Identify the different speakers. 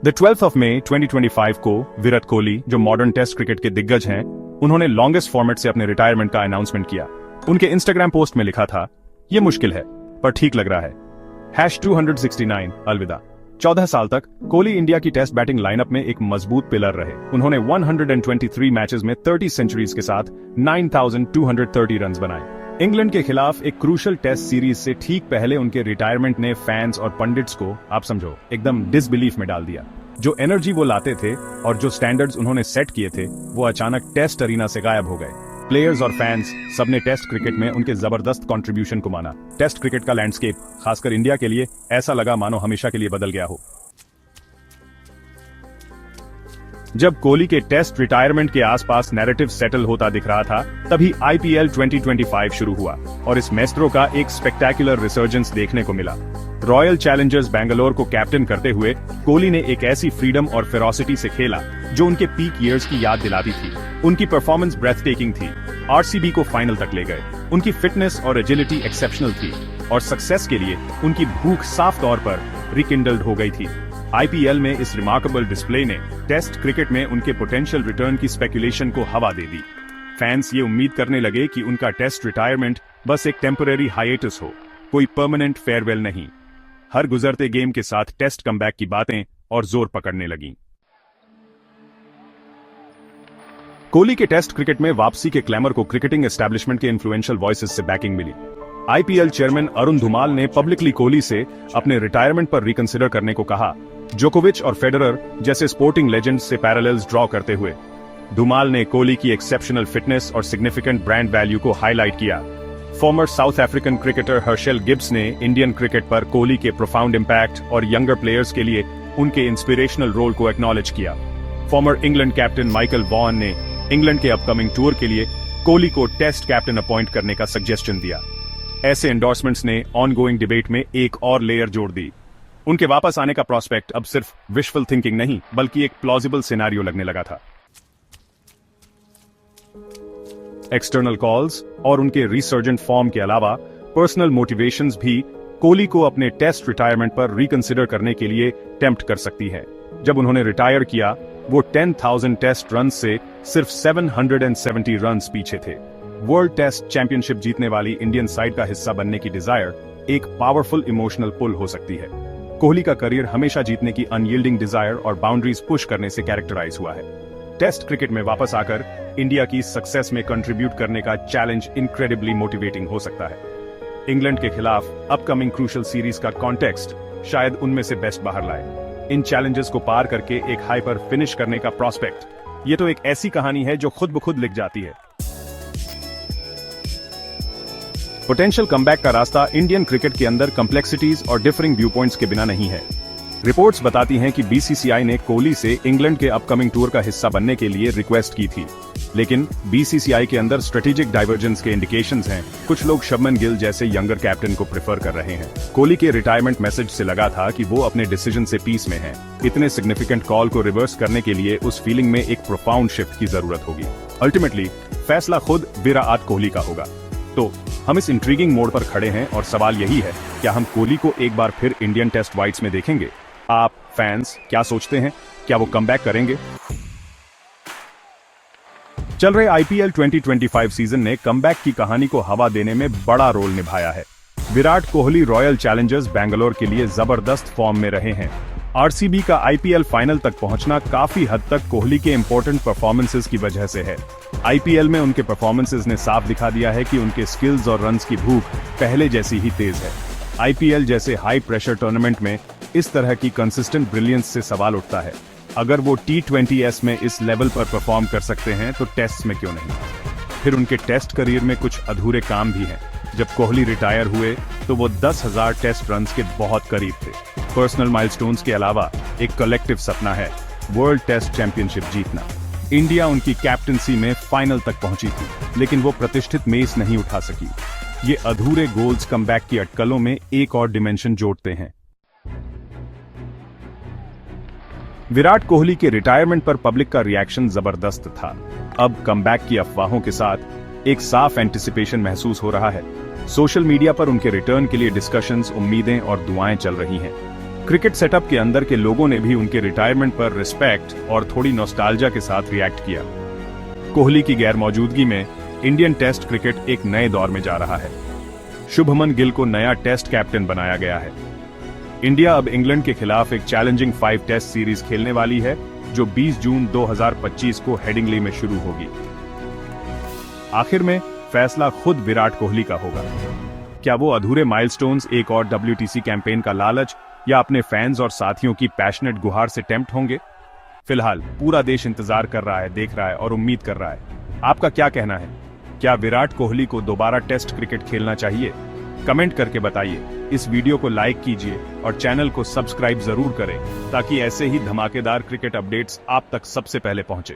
Speaker 1: The 12th of May 2025 को विराट कोहली, जो modern test cricket के दिग्गज हैं, उन्होंने लॉन्गेस्ट फॉर्मेट से अपने रिटायरमेंट का अनाउंसमेंट किया। उनके इंस्टाग्राम पोस्ट में लिखा था, ये मुश्किल है पर ठीक लग रहा है। #269 अलविदा। 14 साल तक कोहली इंडिया की टेस्ट बैटिंग लाइनअप में एक मजबूत पिलर रहे। उन्होंने 123 मैचेस में 30 सेंचुरीज के साथ 9,230 रन बनाए। इंग्लैंड के खिलाफ एक क्रूशल टेस्ट सीरीज से ठीक पहले उनके रिटायरमेंट ने फैंस और पंडित्स को, आप समझो, एकदम डिसबिलीफ में डाल दिया। जो एनर्जी वो लाते थे और जो स्टैंडर्ड्स उन्होंने सेट किए थे, वो अचानक टेस्ट अरीना से गायब हो गए। प्लेयर्स और फैंस सबने टेस्ट क्रिकेट में उनके जबरदस्त कंट्रीब्यूशन को माना। टेस्ट क्रिकेट का लैंडस्केप, खासकर इंडिया के लिए, ऐसा लगा मानो हमेशा के लिए बदल गया हो। जब कोहली के टेस्ट रिटायरमेंट के आसपास नैरेटिव सेटल होता दिख रहा था, तभी IPL 2025 शुरू हुआ और इस मैस्ट्रो का एक स्पेक्टेकुलर रिसर्जेंस देखने को मिला। रॉयल चैलेंजर्स बैंगलोर को कैप्टन करते हुए कोहली ने एक ऐसी फ्रीडम और फेरोसिटी से खेला जो उनके पीक ईयर्स की याद दिलाती थी। उनकी परफॉर्मेंस ब्रेथ टेकिंग थी, RCB को फाइनल तक ले गए। उनकी फिटनेस और एजिलिटी एक्सेप्शनल थी और सक्सेस के लिए उनकी भूख साफ तौर पर रिकिंडल्ड हो गई थी। IPL में इस रिमार्केबल डिस्प्ले ने टेस्ट क्रिकेट में उनके पोटेंशियल रिटर्न की स्पेकुलेशन को हवा दे दी। फैंस ये उम्मीद करने लगे कि उनका टेस्ट रिटायरमेंट बस एक टेम्परेरी हाइएटस हो, कोई परमानेंट फेयरवेल नहीं। हर गुजरते गेम के साथ टेस्ट कमबैक की बातें और जोर पकड़ने लगीं। कोहली के टेस्ट क्रिकेट में वापसी के क्लैमर को क्रिकेटिंग एस्टैब्लिशमेंट के इन्फ्लुएंशियल वॉइसेस से बैकिंग मिली। IPL चेयरमैन अरुण धुमाल ने पब्लिकली कोहली से अपने रिटायरमेंट पर रिकंसिडर करने को कहा, जोकोविच और फेडरर जैसे स्पोर्टिंग लेजेंड्स से पैरेलल्स ड्रॉ करते हुए। धुमाल ने कोहली की एक्सेप्शनल फिटनेस और सिग्निफिकेंट ब्रांड वैल्यू को हाईलाइट किया। Farmer south African cricketer Herschel Gibbs ने इंडियन क्रिकेट पर कोहली के प्रोफाउंड इंपैक्ट और यंगर प्लेयर्स के लिए उनके इंस्पिरेशनल रोल को एक्नॉलेज किया। Farmer England captain Michael Vaughan ने इंग्लैंड के अपकमिंग टूर के लिए कोहली को टेस्ट कैप्टन अपॉइंट करने का सजेशन दिया। ऐसे एंडोर्समेंट्स ने ऑनगोइंग डिबेट में एक और लेयर जोड़ दी। उनके वापस आने का प्रोस्पेक्ट अब सिर्फ विशफुल थिंकिंग नहीं, बल्कि एक प्लॉजिबल सिनेरियो लगने लगा था। एक्सटर्नल कॉल्स और उनके रिसर्जेंट फॉर्म के अलावा पर्सनल मोटिवेशंस भी कोहली को अपने टेस्ट रिटायरमेंट पर रिकंसिडर करने के लिए टेम्प्ट कर सकती है। जब उन्होंने रिटायर किया, वो 10,000 टेस्ट रन से सिर्फ 770 रन पीछे थे। वर्ल्ड टेस्ट चैंपियनशिप जीतने वाली इंडियन साइड का हिस्सा बनने की डिजायर एक पावरफुल इमोशनल पुल हो सकती है। कोहली का करियर हमेशा जीतने की अनयील्डिंग डिजायर और बाउंड्रीज पुश करने से कैरेक्टराइज हुआ है। टेस्ट क्रिकेट में वापस आकर इंडिया की सक्सेस में कंट्रीब्यूट करने का चैलेंज इनक्रेडिबली मोटिवेटिंग हो सकता है। इंग्लैंड के खिलाफ अपकमिंग क्रूशल सीरीज का कॉन्टेक्स्ट शायद उनमें से बेस्ट बाहर लाए। इन चैलेंजेस को पार करके एक हाई पर फिनिश करने का प्रोस्पेक्ट, ये तो एक ऐसी कहानी है जो खुद ब खुद लिख जाती है। पोटेंशियल कमबैक का रास्ता इंडियन क्रिकेट के अंदर कॉम्प्लेक्सिटीज और डिफरिंग व्यू पॉइंट्स के बिना नहीं है। रिपोर्ट्स बताती हैं कि BCCI ने कोहली से इंग्लैंड के अपकमिंग टूर का हिस्सा बनने के लिए रिक्वेस्ट की थी, लेकिन BCCI के अंदर स्ट्रेटेजिक डाइवर्जेंस के इंडिकेशंस हैं। कुछ लोग शुभमन गिल जैसे यंगर कैप्टन को प्रेफर कर रहे हैं। कोहली के रिटायरमेंट मैसेज से लगा था कि वो अपने डिसीजन से पीस में हैं। इतने सिग्निफिकेंट कॉल को रिवर्स करने के लिए उस फीलिंग में एक प्रोफाउंड शिफ्ट की जरूरत होगी। अल्टीमेटली फैसला खुद विराट कोहली का होगा। तो हम इस इंट्रीगिंग मोड पर खड़े हैं और सवाल यही है, क्या हम कोहली को एक बार फिर इंडियन टेस्ट वाइड्स में देखेंगे? आप फैंस क्या सोचते हैं? क्या वो कमबैक करेंगे? चल रहे IPL 2025 सीजन ने कमबैक की कहानी को हवा देने में बड़ा रोल निभाया है। विराट कोहली रॉयल चैलेंजर्स बैंगलोर के लिए जबरदस्त फॉर्म में रहे हैं। RCB का IPL फाइनल तक पहुंचना काफी हद तक कोहली के इंपॉर्टेंट परफॉर्मेंसेस की वजह से है। IPL में उनके परफॉर्मेंसेस ने साफ दिखा दिया है कि उनके स्किल्स और रन्स की भूख पहले जैसी ही तेज है। IPL जैसे हाई प्रेशर टूर्नामेंट में इस तरह की कंसिस्टेंट ब्रिलियंस से सवाल उठता है, अगर वो T20S में इस लेवल पर परफॉर्म कर सकते हैं तो टेस्ट में क्यों नहीं? फिर उनके टेस्ट करियर में कुछ अधूरे काम भी हैं। जब कोहली रिटायर हुए तो वो 10,000 टेस्ट रन्स के बहुत करीब थे। पर्सनल माइलस्टोन्स के अलावा एक कलेक्टिव सपना है वर्ल्ड टेस्ट चैंपियनशिप जीतना। इंडिया उनकी कैप्टनसी में फाइनल तक पहुंची थी, लेकिन वो प्रतिष्ठित मेज नहीं उठा सकी। ये अधूरे गोल्स कमबैक की अटकलों में एक और डिमेंशन जोड़ते हैं। विराट कोहली के रिटायरमेंट पर पब्लिक का रिएक्शन जबरदस्त था। अब कमबैक की अफवाहों के साथ एक साफ एंटिसिपेशन महसूस हो रहा है। सोशल मीडिया पर उनके रिटर्न के लिए डिस्कशंस, उम्मीदें और दुआएं चल रही हैं। क्रिकेट सेटअप के अंदर के लोगों ने भी उनके रिटायरमेंट पर रिस्पेक्ट और थोड़ी नॉस्टैल्जिया के साथ रिएक्ट किया। कोहली की गैर मौजूदगी में इंडियन टेस्ट क्रिकेट एक नए दौर में जा रहा है। शुभमन गिल को नया टेस्ट कैप्टन बनाया गया है। इंडिया अब इंग्लैंड के खिलाफ एक चैलेंजिंग 5 टेस्ट सीरीज खेलने वाली है, जो 20 जून 2025 को हेडिंगली में शुरू होगी। आखिर में फैसला खुद विराट कोहली का होगा। क्या वो अधूरे माइलस्टोन्स, एक और WTC कैंपेन का लालच, या अपने फैंस और साथियों की पैशनेट गुहार से टेम्प्ट होंगे? फिलहाल पूरा देश इंतजार कर रहा है, देख रहा है और उम्मीद कर रहा है। आपका क्या कहना है? क्या विराट कोहली को दोबारा टेस्ट क्रिकेट खेलना चाहिए? कमेंट करके बताइए। इस वीडियो को लाइक कीजिए और चैनल को सब्सक्राइब जरूर करें, ताकि ऐसे ही धमाकेदार क्रिकेट अपडेट्स आप तक सबसे पहले पहुंचे।